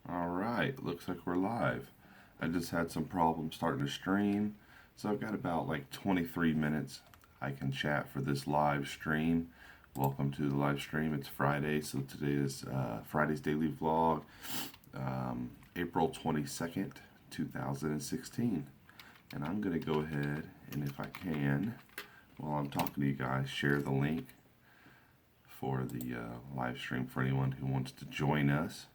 All right, looks like we're live. I just had some problems starting to stream, so I've got about like 23 minutes I can chat for this live stream. Welcome to the live stream. It's Friday, so today is Friday's daily vlog, April 22nd, 2016. And I'm going to go ahead and, if I can, while I'm talking to you guys, share the link for the live stream for anyone who wants to join us.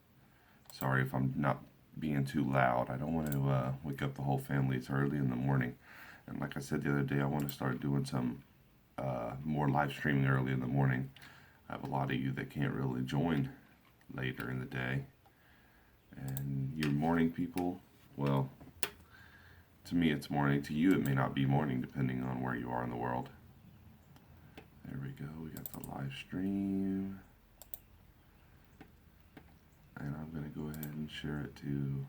Sorry if I'm not being too loud. I don't want to wake up the whole family. It's early in the morning. And like I said the other day, I want to start doing some more live streaming early in the morning. I have a lot of you that can't really join later in the day. And you morning people, well, to me it's morning. To you it may not be morning depending on where you are in the world. There we go. We got the live stream. And I'm going to go ahead and share it to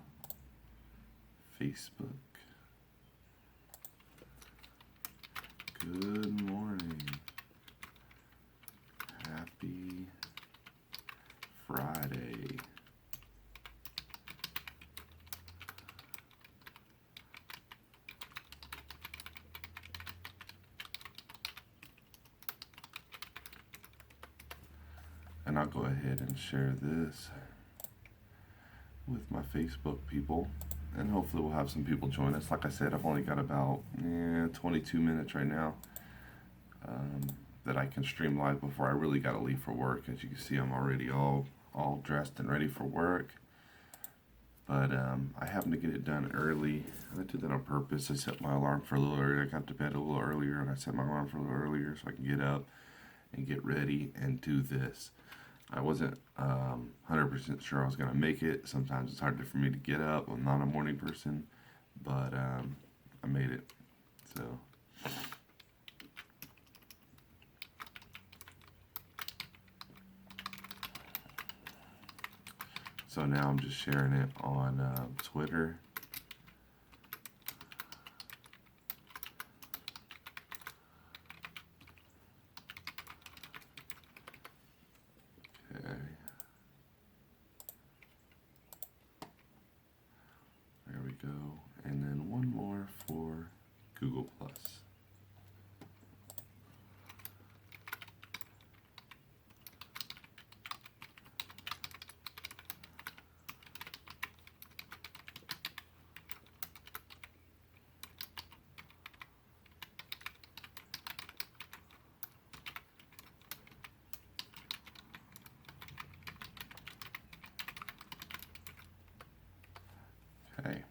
Facebook. Good morning. Happy Friday. And I'll go ahead and share this with my Facebook people, and hopefully we'll have some people join us. Like I said, I've only got about 22 minutes right now that I can stream live before I really got to leave for work. As you can see, I'm already all dressed and ready for work, but I happen to get it done early. I did that on purpose. I set my alarm for a little earlier. I got to bed a little earlier, and I set my alarm for a little earlier so I can get up and get ready and do this. I wasn't 100% sure I was going to make it. Sometimes it's hard for me to get up. I'm not a morning person, but I made it. So now I'm just sharing it on Twitter. Okay. There we go. And then one more for Google Plus. Okay.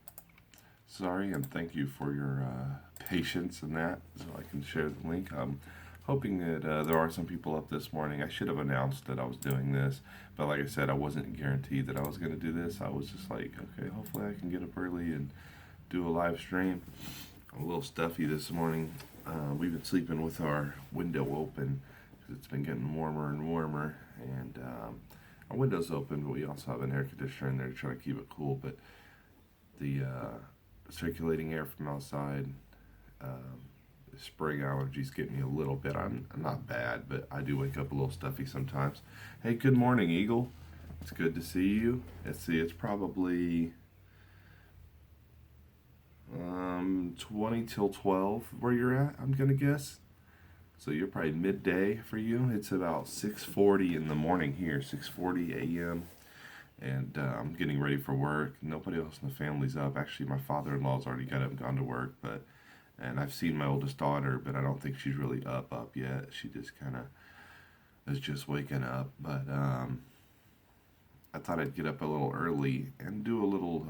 Sorry, and thank you for your patience in that, so I can share the link. I'm hoping that there are some people up this morning. I should have announced that I was doing this, but like I said, I wasn't guaranteed that I was going to do this. I was just like, okay, hopefully I can get up early and do a live stream. I'm a little stuffy this morning. We've been sleeping with our window open because it's been getting warmer and warmer, and our window's open, but we also have an air conditioner in there to try to keep it cool. But the circulating air from outside, spring allergies get me a little bit. I'm not bad, but I do wake up a little stuffy sometimes. Hey, good morning, Eagle. It's good to see you. Let's see, it's probably 20 till 12 where you're at, I'm gonna guess. So you're probably midday for you. It's about 6:40 in the morning here, 6:40 a.m. And I'm getting ready for work. Nobody else in the family's up. Actually, my father-in-law's already got up and gone to work, and I've seen my oldest daughter, but I don't think she's really up yet. She just kind of is just waking up. But I thought I'd get up a little early and do a little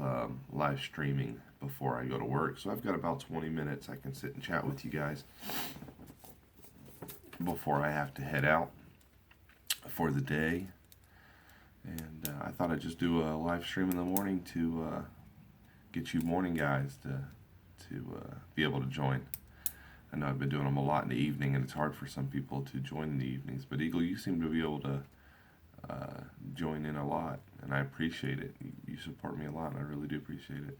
live streaming before I go to work. So I've got about 20 minutes I can sit and chat with you guys before I have to head out for the day. And I thought I'd just do a live stream in the morning to get you morning guys to be able to join. I know I've been doing them a lot in the evening, and it's hard for some people to join in the evenings. But Eagle, you seem to be able to join in a lot, and I appreciate it. You support me a lot, and I really do appreciate it.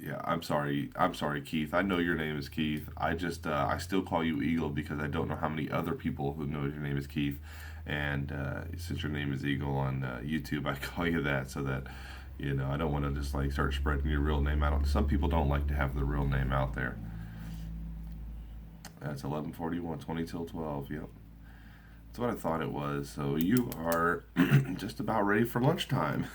Yeah, I'm sorry. I'm sorry, Keith. I know your name is Keith. I still call you Eagle because I don't know how many other people who know your name is Keith. And since your name is Eagle on YouTube, I call you that so that I don't want to just like start spreading your real name out. Some people don't like to have the real name out there. That's 11:41, 20 till 12. Yep, that's what I thought it was. So you are just about ready for lunchtime.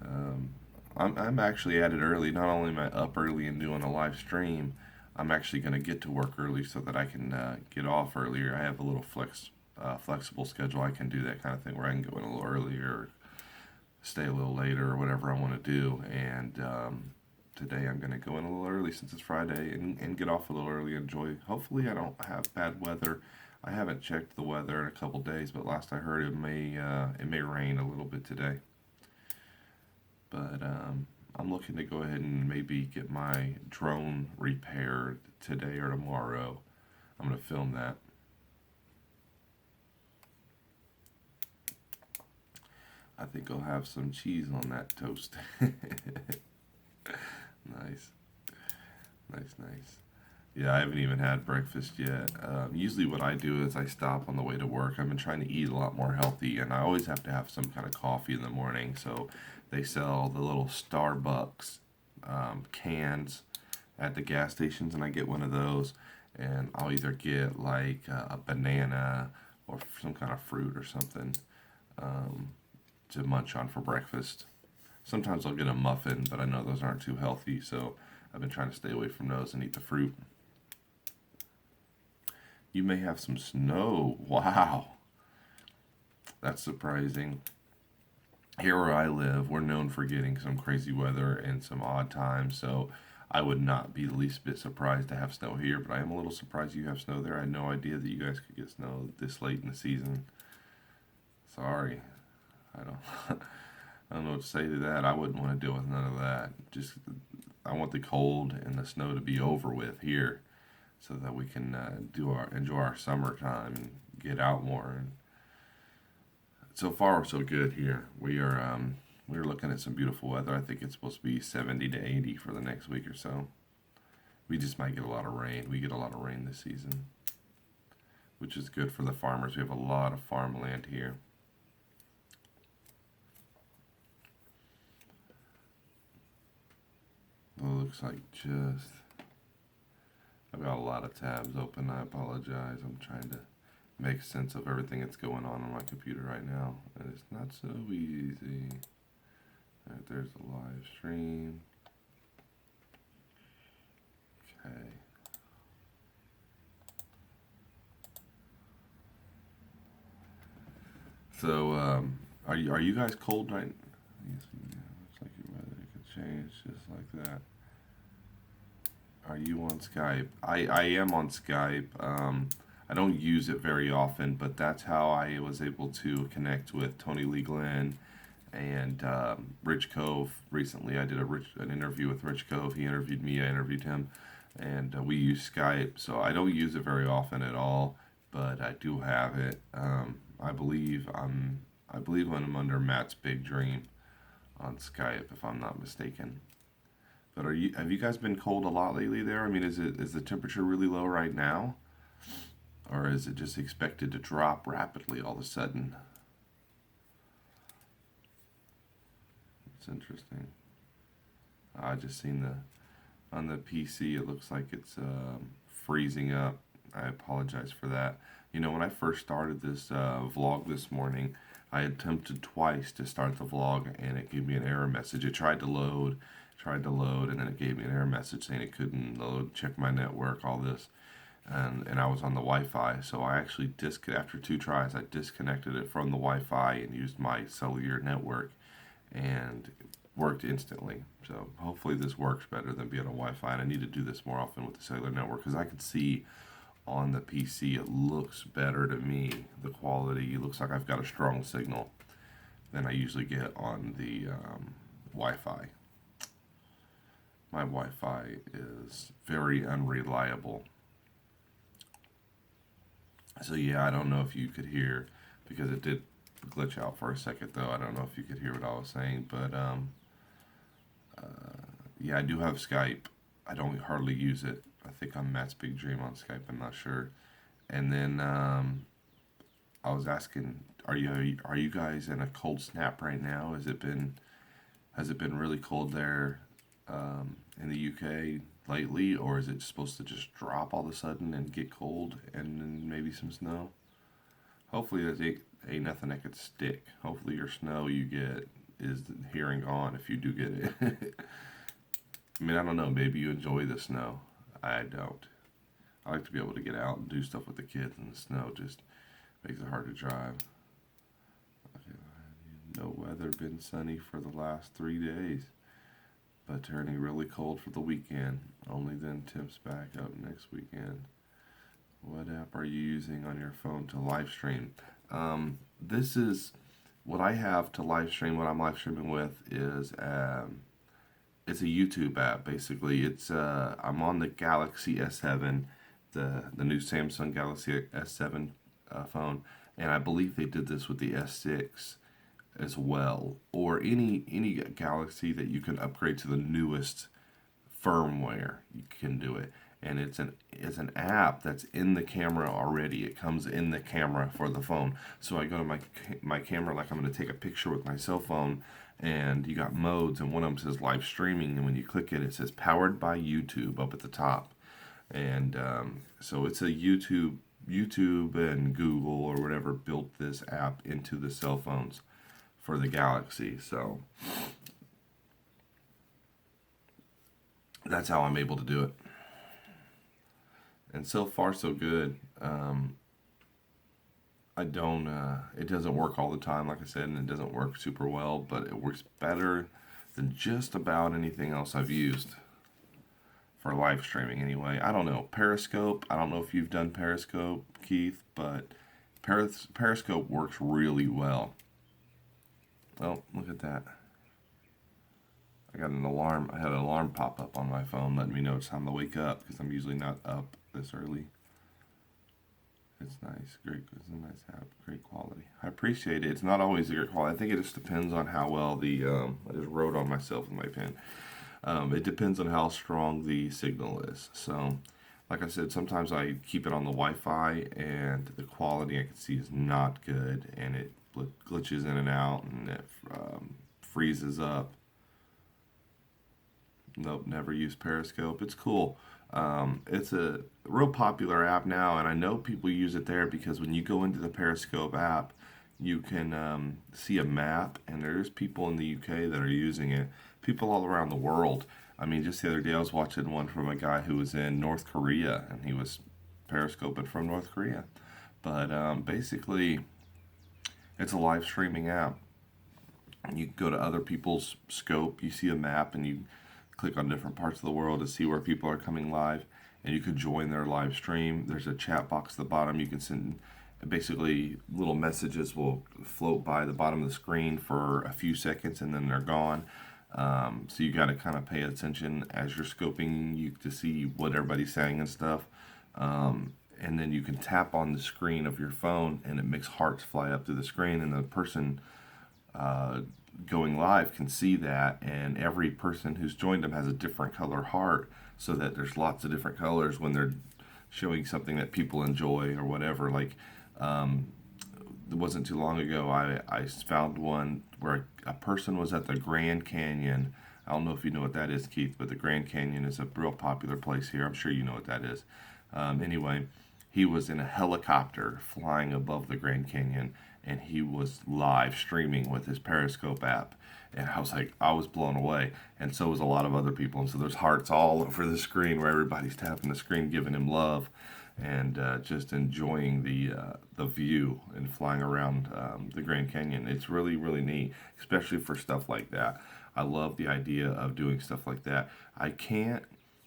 um, I'm actually at it early. Not only am I up early and doing a live stream, I'm actually going to get to work early so that I can get off earlier. I have a little flexible schedule. I can do that kind of thing where I can go in a little earlier, stay a little later, or whatever I want to do. And today I'm going to go in a little early since it's Friday and get off a little early. Enjoy. Hopefully I don't have bad weather. I haven't checked the weather in a couple days, but last I heard it may rain a little bit today. But I'm looking to go ahead and maybe get my drone repaired today or tomorrow. I'm going to film that. I think I'll have some cheese on that toast. Nice, nice. Yeah, I haven't even had breakfast yet. Usually, what I do is I stop on the way to work. I've been trying to eat a lot more healthy, and I always have to have some kind of coffee in the morning. So they sell the little Starbucks cans at the gas stations, and I get one of those, and I'll either get like a banana or some kind of fruit or something um, to munch on for breakfast. Sometimes I'll get a muffin, but I know those aren't too healthy, so I've been trying to stay away from those and eat the fruit. You may have some snow. Wow, that's surprising. Here where I live, we're known for getting some crazy weather and some odd times, so I would not be the least bit surprised to have snow here, but I am a little surprised you have snow there. I had no idea that you guys could get snow this late in the season. Sorry. I don't I don't know what to say to that. I wouldn't want to deal with none of that. Just I want the cold and the snow to be over with here so that we can enjoy our summertime and get out more. And so far, so good here. We're looking at some beautiful weather. I think it's supposed to be 70 to 80 for the next week or so. We just might get a lot of rain. We get a lot of rain this season, which is good for the farmers. We have a lot of farmland here. Well, it looks like just I've got a lot of tabs open. I apologize. I'm trying to make sense of everything that's going on my computer right now, and it's not so easy. All right, there's the live stream. Okay. So, are you guys cold right? Yes, yeah, looks like your weather could change just like that. Are you on Skype? I am on Skype. I don't use it very often, but that's how I was able to connect with Tony Lee Glenn and Rich Cove. Recently, I did an interview with Rich Cove. He interviewed me, I interviewed him, and we use Skype. So I don't use it very often at all, but I do have it. I believe when I'm under Matt's Big Dream on Skype, if I'm not mistaken. But have you guys been cold a lot lately there? I mean, is the temperature really low right now, or is it just expected to drop rapidly all of a sudden? It's interesting. I just seen on the PC. It looks like it's freezing up. I apologize for that. When I first started this vlog this morning, I attempted twice to start the vlog, and it gave me an error message. It tried to load, and then it gave me an error message saying it couldn't load. Check my network, all this, and I was on the Wi-Fi, so I actually after two tries, I disconnected it from the Wi-Fi and used my cellular network, and it worked instantly. So hopefully this works better than being on Wi-Fi. And I need to do this more often with the cellular network because I can see on the PC it looks better to me. The quality looks like I've got a strong signal than I usually get on the Wi-Fi. My Wi-Fi is very unreliable. So yeah, I don't know if you could hear because it did glitch out for a second though. I don't know if you could hear what I was saying, but yeah, I do have Skype. I don't hardly use it. I think I'm Matt's Big Dream on Skype. I'm not sure. And then I was asking, are you guys in a cold snap right now? Has it been really cold there in the UK lately, or is it supposed to just drop all of a sudden and get cold and then maybe some snow? Hopefully that ain't nothing that could stick. Hopefully your snow you get is here and gone if you do get it. I mean, I don't know. Maybe you enjoy the snow. I don't. I like to be able to get out and do stuff with the kids, and the snow just makes it hard to drive. Okay, no weather, been sunny for the last 3 days, but turning really cold for the weekend. Only then temps back up next weekend. What app are you using on your phone to live stream? This is what I have to live stream. What I'm live streaming with is it's a YouTube app. Basically, I'm on the Galaxy S7, the new Samsung Galaxy S7 phone, and I believe they did this with the S6 as well, or any Galaxy that you can upgrade to the newest firmware. You can do it, and it's an app that's in the camera already. It comes in the camera for the phone. So I go to my camera like I'm going to take a picture with my cell phone, and you got modes, and one of them says live streaming, and when you click it, it says powered by YouTube up at the top, and so it's a YouTube and Google or whatever built this app into the cell phones for the Galaxy. So that's how I'm able to do it. And so far, so good. I don't, it doesn't work all the time, like I said, and it doesn't work super well, but it works better than just about anything else I've used for live streaming anyway. I don't know. Periscope, I don't know if you've done Periscope, Keith, but Periscope works really well. Oh, look at that. I got an alarm. I had an alarm pop up on my phone letting me know it's time to wake up because I'm usually not up this early. It's nice. Great. It's a nice app. Great quality. I appreciate it. It's not always a great quality. I think it just depends on how well I just wrote on myself with my pen. It depends on how strong the signal is. So, like I said, sometimes I keep it on the Wi-Fi and the quality I can see is not good, and it glitches in and out, and it freezes up. Nope, never used Periscope. It's cool. It's a real popular app now, and I know people use it there because when you go into the Periscope app, you can see a map, and there's people in the UK that are using it. People all around the world. I mean, just the other day I was watching one from a guy who was in North Korea, and he was Periscoping from North Korea. But basically, it's a live streaming app. You go to other people's scope, you see a map, and you click on different parts of the world to see where people are coming live, and you can join their live stream. There's a chat box at the bottom. You can send basically little messages will float by the bottom of the screen for a few seconds, and then they're gone. So you got to kind of pay attention as you're scoping you to see what everybody's saying and stuff. And then you can tap on the screen of your phone, and it makes hearts fly up through the screen, and the person going live can see that, and every person who's joined them has a different color heart, so that there's lots of different colors when they're showing something that people enjoy or whatever. Like it wasn't too long ago I found one where a person was at the Grand Canyon. I don't know if you know what that is, Keith, but the Grand Canyon is a real popular place here. I'm sure you know what that is. Anyway, he was in a helicopter flying above the Grand Canyon, and he was live streaming with his Periscope app. And I was blown away. And so was a lot of other people. And so there's hearts all over the screen where everybody's tapping the screen, giving him love, and just enjoying the view and flying around the Grand Canyon. It's really, really neat, especially for stuff like that. I love the idea of doing stuff like that.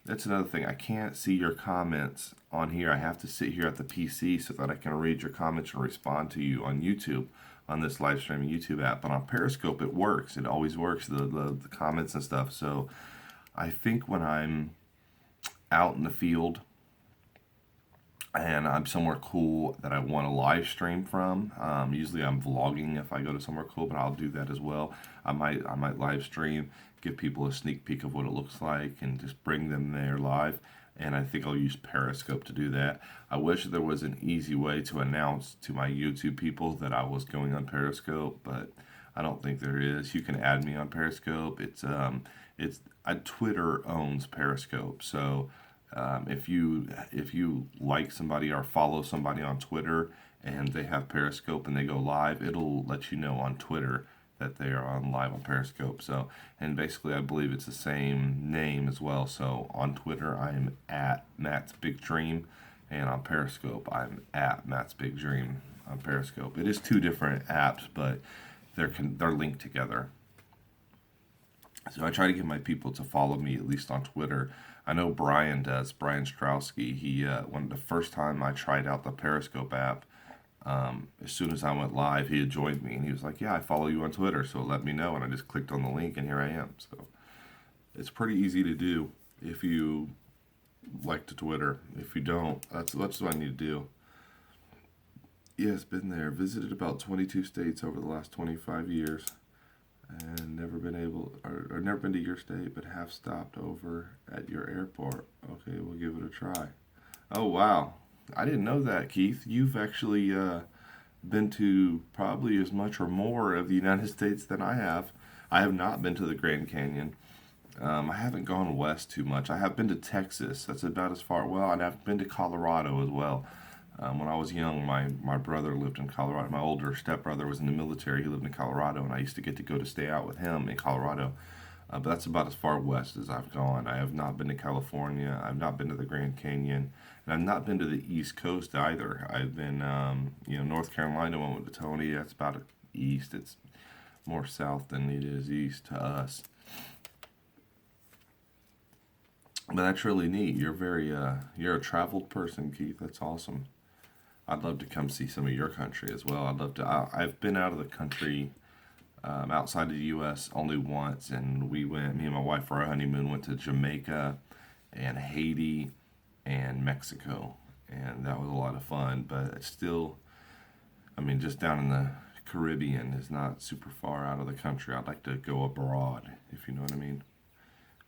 That's another thing. I can't see your comments on here. I have to sit here at the PC so that I can read your comments and respond to you on YouTube, on this live streaming YouTube app. But on Periscope, it works. It always works, the comments and stuff. So I think when I'm out in the field and I'm somewhere cool that I want to live stream from, usually I'm vlogging if I go to somewhere cool, but I'll do that as well. I might live stream, give people a sneak peek of what it looks like, and just bring them there live. and I think I'll use Periscope to do that. I wish there was an easy way to announce to my YouTube people that I was going on Periscope, but I don't think there is. You can add me on Periscope. Twitter owns Periscope, so if you like somebody or follow somebody on Twitter and they have Periscope and they go live, it'll let you know on Twitter that they are on live on Periscope. So, and basically, I believe it's the same name as well. So on Twitter, I'm at Matt's Big Dream, and on Periscope, I'm at Matt's Big Dream on Periscope. It is two different apps, but they're linked together. So I try to get my people to follow me at least on Twitter. I know Brian does. Brian Strowski. He when the first time I tried out the Periscope app, as soon as I went live, he had joined me and he was like, "Yeah, I follow you on Twitter, so let me know." And I just clicked on the link and here I am. So it's pretty easy to do if you like to Twitter. If you don't, that's what I need to do. Yes, been there. Visited about 22 states over the last 25 years, and never been to your state, but have stopped over at your airport. Okay, we'll give it a try. Oh wow, I didn't know that, Keith. You've actually been to probably as much or more of the United States than I have. I have not been to the Grand Canyon. I haven't gone west too much. I have been to Texas. That's about as far. Well, and I've been to Colorado as well. When I was young, my brother lived in Colorado. My older stepbrother was in the military. He lived in Colorado, and I used to get to go to stay out with him in Colorado. But that's about as far west as I've gone. I have not been to California. I've not been to the Grand Canyon, and I've not been to the East Coast either. I've been, North Carolina. When I went to Tony. That's about east. It's more south than it is east to us. But that's really neat. You're a traveled person, Keith. That's awesome. I'd love to come see some of your country as well. I'd love to. I've been out of the country, outside of the U.S. only once, and me and my wife for our honeymoon went to Jamaica and Haiti and Mexico, and that was a lot of fun. But it's still, I mean, just down in the Caribbean is not super far out of the country. I'd like to go abroad, if you know what I mean,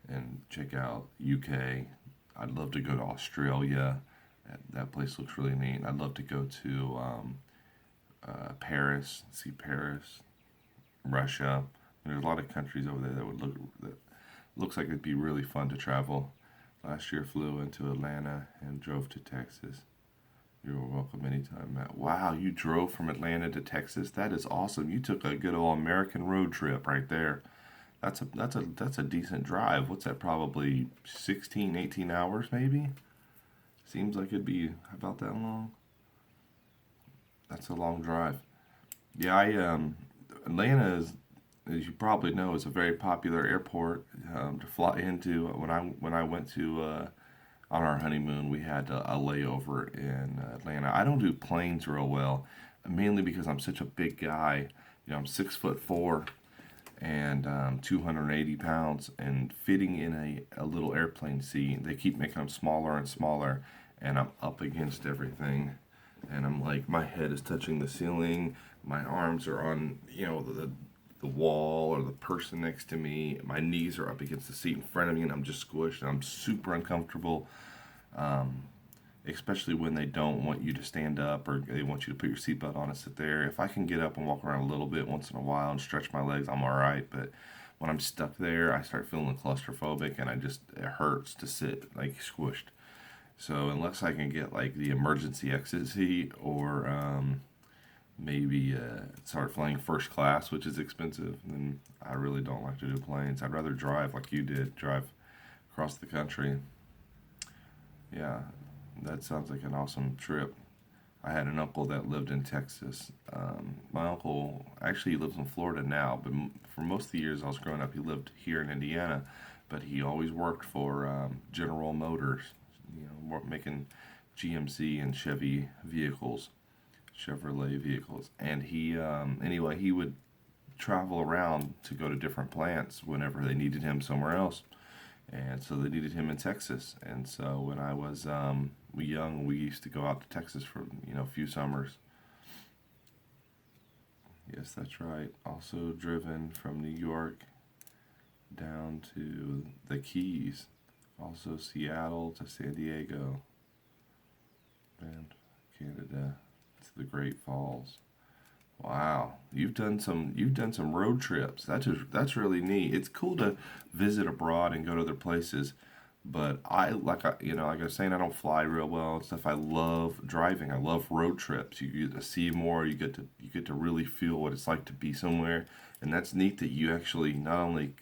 and check out UK. I'd love to go to Australia. That place looks really neat. I'd love to go to Paris, see Paris, Russia. There's a lot of countries over there that looks like it'd be really fun to travel. Last year flew into Atlanta and drove to Texas. You're welcome anytime, Matt. Wow, you drove from Atlanta to Texas? That is awesome. You took a good old American road trip right there. That's a decent drive. What's that, probably 16, 18 hours maybe? Seems like it'd be about that long. That's a long drive. Yeah, Atlanta is, as you probably know, is a very popular airport to fly into. When I went to on our honeymoon, we had a layover in Atlanta. I don't do planes real well, mainly because I'm such a big guy. I'm 6'4" and 280 pounds, and fitting in a little airplane seat, they keep making them smaller and smaller, and I'm up against everything, and I'm like, my head is touching the ceiling, my arms are on, the wall or the person next to me, my knees are up against the seat in front of me, and I'm just squished, and I'm super uncomfortable. Um, Especially when they don't want you to stand up or they want you to put your seatbelt on and sit there. If I can get up and walk around a little bit once in a while and stretch my legs, I'm all right. But when I'm stuck there, I start feeling claustrophobic and it hurts to sit like squished. So unless I can get like the emergency exit seat or maybe start flying first class, which is expensive, then I really don't like to do planes. I'd rather drive like you did, drive across the country. Yeah, that sounds like an awesome trip. I had an uncle that lived in Texas. My uncle actually lives in Florida now, but for most of the years I was growing up, he lived here in Indiana. But he always worked for General Motors, making GMC and Chevrolet vehicles. And anyway, he would travel around to go to different plants whenever they needed him somewhere else. And so they needed him in Texas. And so when I was young, we used to go out to Texas for a few summers. Yes, that's right. Also driven from New York down to the Keys. Also Seattle to San Diego. And Canada to the Great Falls. Wow, you've done some road trips. That's really neat. It's cool to visit abroad and go to other places, but like I was saying, I don't fly real well and stuff. I love driving. I love road trips. You get to see more. You get to really feel what it's like to be somewhere, and that's neat that you actually not only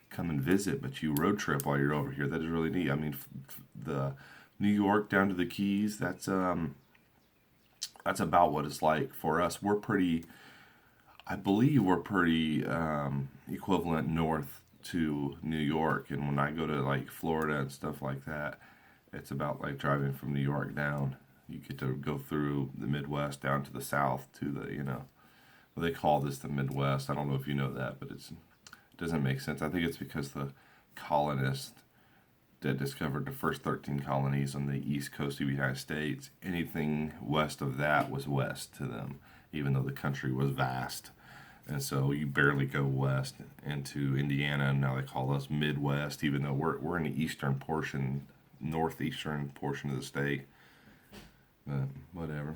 come and visit, but you road trip while you're over here. That is really neat. I mean, the New York down to the Keys. That's about what it's like for us. I believe we're pretty equivalent north to New York. And when I go to like Florida and stuff like that, it's about like driving from New York down. You get to go through the Midwest down to the South to well, they call this the Midwest. I don't know if you know that, but it doesn't make sense. I think it's because the colonists that discovered the first 13 colonies on the east coast of the United States, anything west of that was west to them, even though the country was vast. And so you barely go west into Indiana, and now they call us Midwest, even though we're in the eastern portion, northeastern portion of the state. But whatever.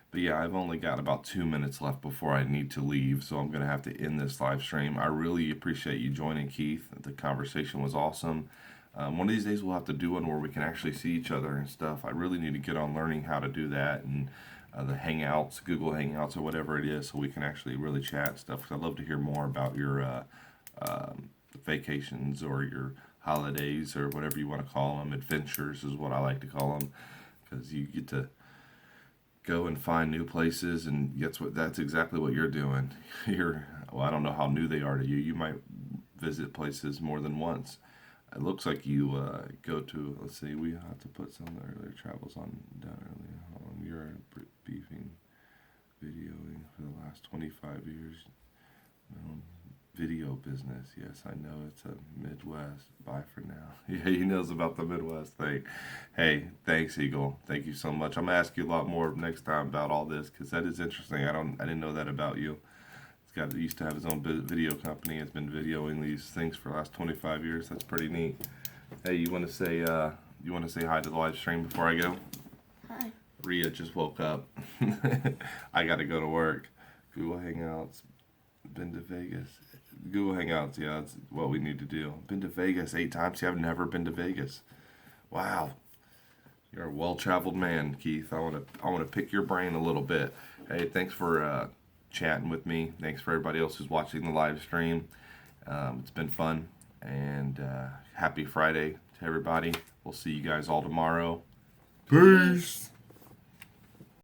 But yeah, I've only got about 2 minutes left before I need to leave, so I'm going to have to end this live stream. I really appreciate you joining, Keith. The conversation was awesome. One of these days we'll have to do one where we can actually see each other and stuff. I really need to get on learning how to do that, and the Hangouts, Google Hangouts, or whatever it is, so we can actually really chat and stuff. Because I'd love to hear more about your vacations or your holidays or whatever you want to call them. Adventures is what I like to call them, because you get to go and find new places, and that's exactly what you're doing. Well, I don't know how new they are to you. You might visit places more than once. It looks like you go to, let's see, we have to put some of the earlier travels on down earlier. You're beefing, videoing for the last 25 years. Video business, yes, I know it's a Midwest. Bye for now. Yeah, he knows about the Midwest thing. Hey, thanks, Eagle. Thank you so much. I'm gonna ask you a lot more next time about all this, because that is interesting. I didn't know that about you. He used to have his own video company. Has been videoing these things for the last 25 years. That's pretty neat. Hey, you want to say hi to the live stream before I go? Hi. Rhea just woke up. I got to go to work. Google Hangouts. Been to Vegas. Google Hangouts, yeah, that's what we need to do. Been to Vegas 8 times. See, I've never been to Vegas. Wow. You're a well-traveled man, Keith. I want to pick your brain a little bit. Hey, thanks for chatting with me. Thanks for everybody else who's watching the live stream. It's been fun, and happy Friday to everybody. We'll see you guys all tomorrow. Peace.